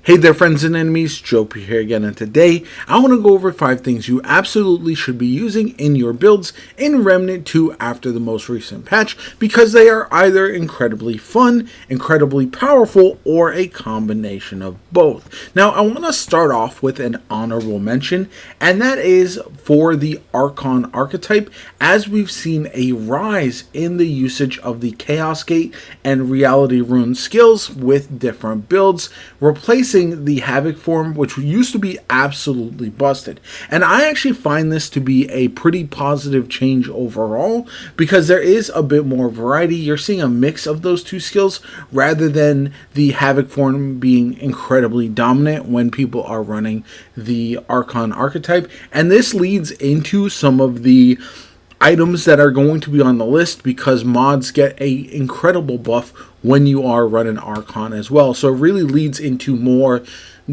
Hey there, friends and enemies, Jope here again, and today I want to go over 5 things you absolutely should be using in your builds in Remnant 2 after the most recent patch, because they are either incredibly fun, incredibly powerful, or a combination of both. Now, I want to start off with an honorable mention, and that is for the Archon archetype, as we've seen a rise in the usage of the Chaos Gate and Reality Rune skills with different builds, replacing the Havoc form, which used to be absolutely busted. And I actually find this to be a pretty positive change overall, because there is a bit more variety. You're seeing a mix of those two skills rather than the Havoc form being incredibly dominant when people are running the Archon archetype. And this leads into some of the items that are going to be on the list, because mods get a incredible buff when you are running Archon as well. So it really leads into more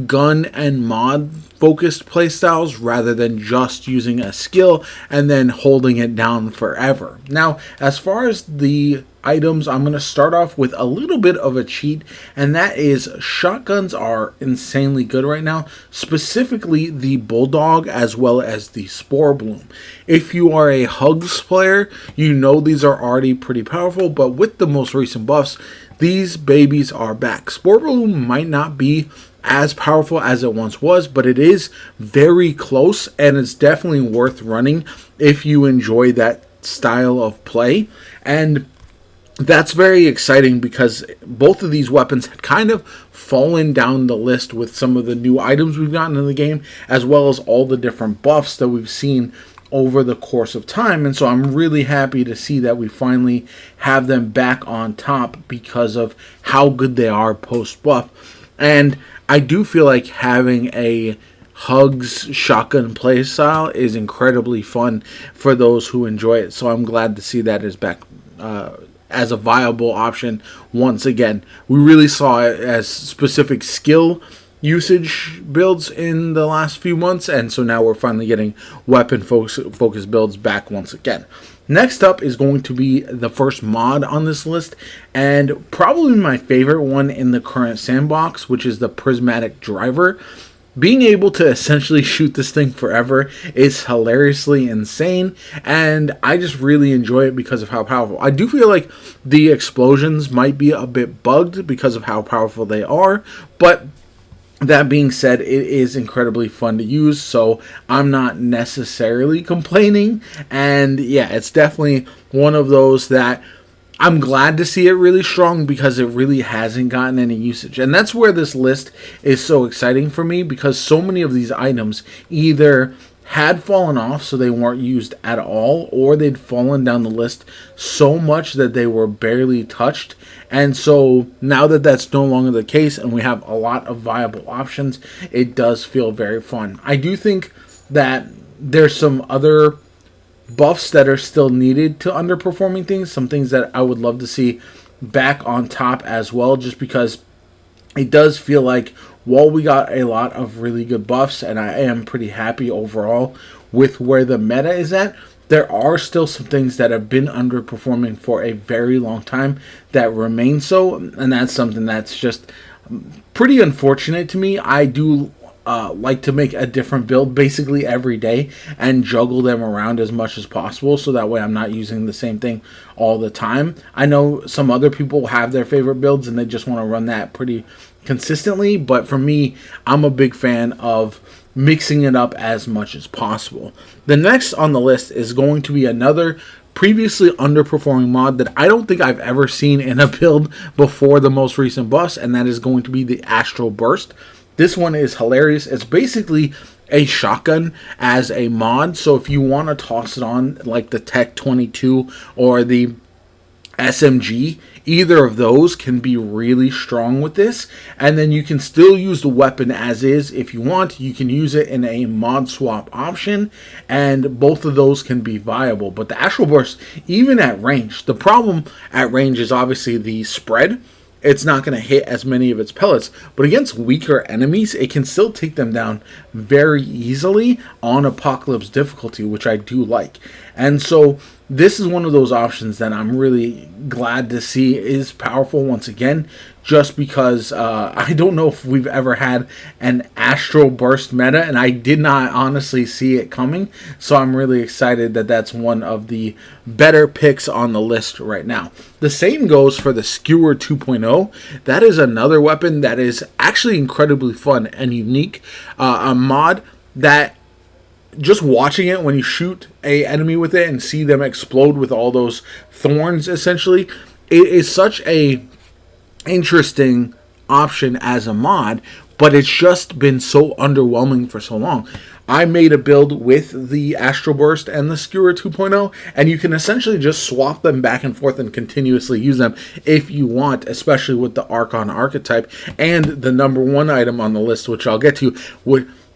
gun and mod focused playstyles rather than just using a skill and then holding it down forever. Now, as far as the items, I'm going to start off with a little bit of a cheat, and that is shotguns are insanely good right now, specifically the Bulldog as well as the Spore Bloom. If you are a Hugs player, you know these are already pretty powerful, but with the most recent buffs, these babies are back. Spore Bloom might not be as powerful as it once was, but it is very close, and it's definitely worth running if you enjoy that style of play. And that's very exciting, because both of these weapons had kind of fallen down the list with some of the new items we've gotten in the game, as well as all the different buffs that we've seen over the course of time. And so I'm really happy to see that we finally have them back on top because of how good they are post buff. And I do feel like having a Hugs shotgun playstyle is incredibly fun for those who enjoy it. So I'm glad to see that is back as a viable option once again. We really saw it as specific skill usage builds in the last few months, and so now we're finally getting weapon focused builds back once again. Next up is going to be the first mod on this list, and probably my favorite one in the current sandbox, which is the Prismatic Driver. Being able to essentially shoot this thing forever is hilariously insane, and I just really enjoy it because of how powerful. I do feel like the explosions might be a bit bugged because of how powerful they are, but that being said, it is incredibly fun to use, so I'm not necessarily complaining. And yeah, it's definitely one of those that I'm glad to see it really strong, because it really hasn't gotten any usage. And that's where this list is so exciting for me, because so many of these items either had fallen off so they weren't used at all, or they'd fallen down the list so much that they were barely touched. And so now that that's no longer the case and we have a lot of viable options, it does feel very fun. I do think that there's some other buffs that are still needed to underperforming things, some things that I would love to see back on top as well, just because it does feel like while we got a lot of really good buffs, and I am pretty happy overall with where the meta is at, there are still some things that have been underperforming for a very long time that remain so, and that's something that's just pretty unfortunate to me. I do like to make a different build basically every day and juggle them around as much as possible, so that way I'm not using the same thing all the time. I know some other people have their favorite builds and they just want to run that pretty consistently, but for me, I'm a big fan of mixing it up as much as possible. The next on the list is going to be another previously underperforming mod that I don't think I've ever seen in a build before the most recent buffs, and that is going to be the Astral Burst. This one is hilarious. It's basically a shotgun as a mod, so if you want to toss it on like the Tech 22 or the SMG, either of those can be really strong with this, and then you can still use the weapon as is. If you want, you can use it in a mod swap option, and both of those can be viable. But the Astral Burst, even at range, the problem at range is obviously the spread. It's not going to hit as many of its pellets, but against weaker enemies, it can still take them down very easily on Apocalypse difficulty, which I do like. And so this is one of those options that I'm really glad to see is powerful once again, just because I don't know if we've ever had an Astral Burst meta, and I did not honestly see it coming, so I'm really excited that that's one of the better picks on the list right now. The same goes for the Skewer 2.0. That is another weapon that is actually incredibly fun and unique, a mod that just watching it when you shoot a enemy with it and see them explode with all those thorns, essentially, it is such a interesting option as a mod, but it's just been so underwhelming for so long. I made a build with the Astral Burst and the Skewer 2.0, and you can essentially just swap them back and forth and continuously use them if you want, especially with the Archon Archetype and the number one item on the list, which I'll get to,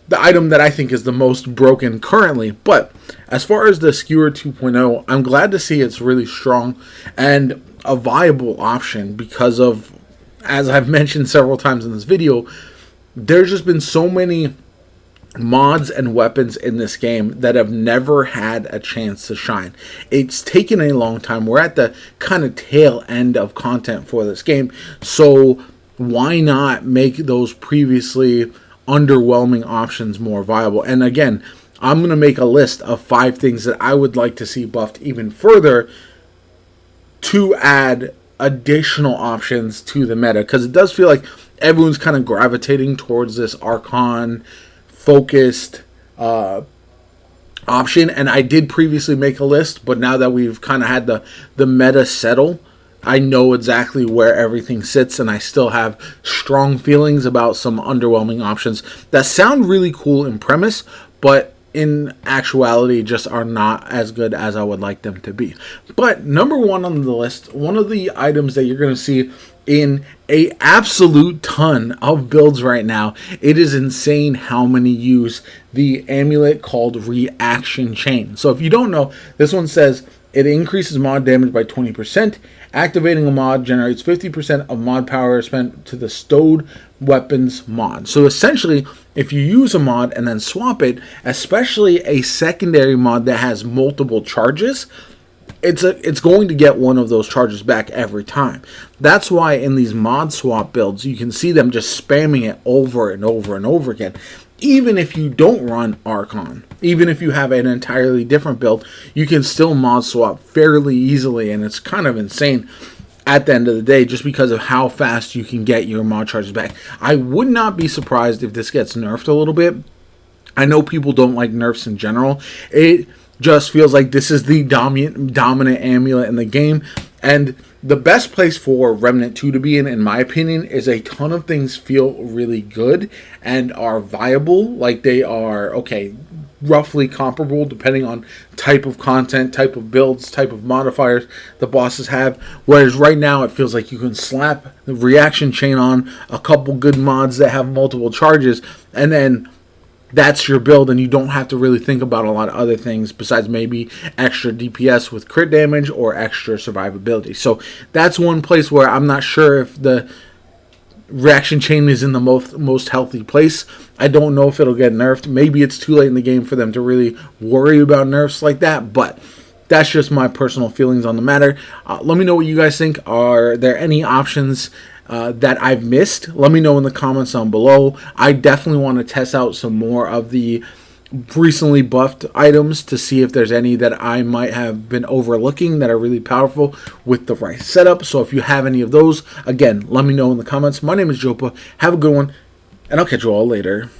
the item that I think is the most broken currently. But as far as the Skewer 2.0, I'm glad to see it's really strong and a viable option because of, as I've mentioned several times in this video, there's just been so many mods and weapons in this game that have never had a chance to shine. It's taken a long time. We're at the kind of tail end of content for this game, so why not make those previously underwhelming options more viable? And again, I'm going to make a list of 5 things that I would like to see buffed even further to add additional options to the meta, because it does feel like everyone's kind of gravitating towards this Archon focused option. And I did previously make a list, but now that we've kind of had the meta settle, I know exactly where everything sits, and I still have strong feelings about some underwhelming options that sound really cool in premise, but in actuality just are not as good as I would like them to be. But number one on the list, one of the items that you're going to see in a absolute ton of builds right now, it is insane how many use the amulet called Reaction Chain. So if you don't know, this one says it increases mod damage by 20%. Activating a mod generates 50% of mod power spent to the stowed weapons mod. So essentially, if you use a mod and then swap it, especially a secondary mod that has multiple charges, it's going to get one of those charges back every time. That's why in these mod swap builds, you can see them just spamming it over and over and over again. Even if you don't run Archon, even if you have an entirely different build, you can still mod swap fairly easily, and it's kind of insane at the end of the day just because of how fast you can get your mod charges back. I would not be surprised if this gets nerfed a little bit. I know people don't like nerfs in general. It just feels like this is the dominant amulet in the game, and the best place for Remnant 2 to be in my opinion, is a ton of things feel really good and are viable. Like they are, okay, roughly comparable depending on type of content, type of builds, type of modifiers the bosses have. Whereas right now it feels like you can slap the Reaction Chain on a couple good mods that have multiple charges, and then that's your build, and you don't have to really think about a lot of other things besides maybe extra DPS with crit damage or extra survivability. So that's one place where I'm not sure if the Reaction Chain is in the most healthy place. I don't know if it'll get nerfed. Maybe it's too late in the game for them to really worry about nerfs like that, but that's just my personal feelings on the matter. Let me know what you guys think. Are there any options that I've missed? Let me know in the comments down below. I definitely want to test out some more of the recently buffed items to see if there's any that I might have been overlooking that are really powerful with the right setup. So if you have any of those, again, let me know in the comments. My name is Jopa. Have a good one, and I'll catch you all later.